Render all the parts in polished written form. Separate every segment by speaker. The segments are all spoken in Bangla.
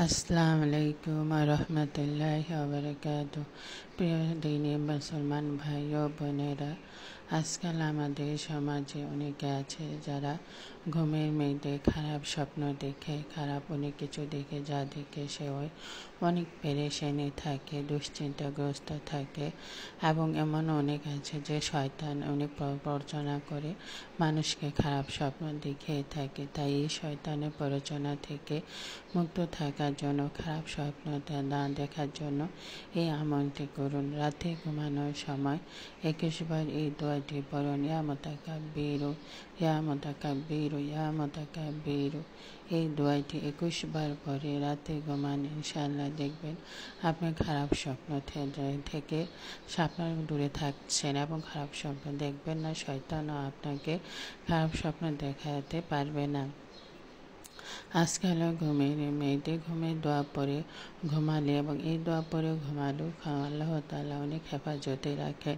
Speaker 1: আসসালামু আলাইকুম রহমতুল্লাহি ওয়া বারাকাতুহু। প্রিয় দিনী মুসলমান ভাই ও বোনেরা, আজকাল আমাদের সমাজে অনেকে আছে যারা ঘুমের মধ্যে খারাপ স্বপ্ন দেখে, খারাপ অনেক কিছু দেখে, যা দেখে সে অনেক পেরেশানি থাকে, দুশ্চিন্তাগ্রস্ত থাকে। এবং এমন অনেক আছে যে শয়তান অনেক প্ররোচনা করে মানুষকে খারাপ স্বপ্ন দেখিয়ে থাকে। তাই এই শয়তানের প্ররোচনা থেকে মুক্ত থাকার জন্য, খারাপ স্বপ্ন না দেখার জন্য এই আমলটি করুন। রাতে ঘুমানোর সময় 21 বার এই দোয়াটি পড়ুন, ইয়া মুতাকাব্বিরু ইয়া মুতাকাব্বিরু ইয়া মুতাকাব্বিরু। এই দোয়াটি 21 বার পরে রাতে ঘুমান, ইনশাআল্লাহ দেখবেন আপনি খারাপ স্বপ্ন থেকে দূরে থাকছেন এবং খারাপ স্বপ্ন দেখবেন না। শয়তানও আপনাকে খারাপ স্বপ্ন দেখাতে পারবে না। আজকাল ঘুমের দোয়া পরে ঘুমালে এবং এই দোয়া পরে ঘুমালেও আল্লাহ তাআলা অনেক হেফাজতে রাখেন।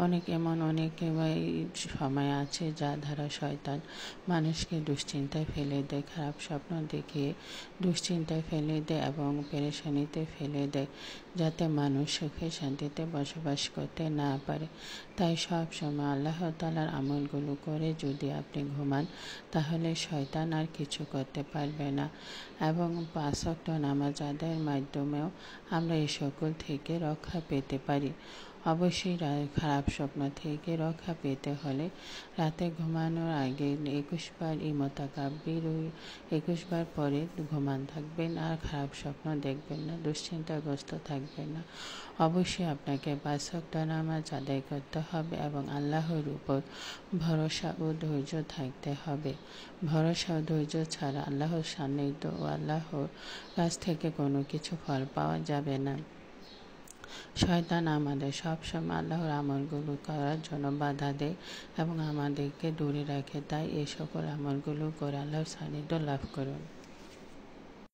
Speaker 1: অনেক সময় আছে যা দ্বারা শয়তান মানুষকে দুশ্চিন্তায় ফেলে দেয়, খারাপ স্বপ্ন দেখিয়ে দুশ্চিন্তায় ফেলে দেয় এবং পেরেশানিতে ফেলে দেয়, যাতে মানুষ সুখে শান্তিতে বসবাস করতে না পারে। তাই সব সময় আল্লাহ তাআলার আমলগুলো করে যদি আপনি ঘুমান, তাহলে শয়তান আর কিছু করতে পারবে না। এবং 5 ওয়াক্ত নামাজ আদায়ের মাধ্যমেও আমরা এই সকল থেকে রক্ষা পেতে পারি। অবশ্যই খারাপ স্বপ্ন থেকে রক্ষা পেতে হলে রাতে ঘুমানোর আগে 21 বার এই মুতাকাব্বির 21 বার পরে ঘুমান থাকবেন, আর খারাপ স্বপ্ন দেখবেন না, দুশ্চিন্তাগ্রস্ত থাকবেন না। অবশ্যই আপনাকে 5 ওয়াক্ত নামাজ আদায় করতে হবে এবং আল্লাহর উপর ভরসা ও ধৈর্য থাকতে হবে। ভরসা ও ধৈর্য ছাড়া আল্লাহর সান্নিধ্য ও আল্লাহর কাছ থেকে কোনো কিছু ফল পাওয়া যাবে না। শয়তান আমাদের সবসময় আল্লাহর আমলগুলো করার জন্য বাধা দেয় এবং আমাদেরকে দূরে রাখে। তাই এই সকল আমলগুলো করে আল্লাহর সান্নিধ্য লাভ করুন।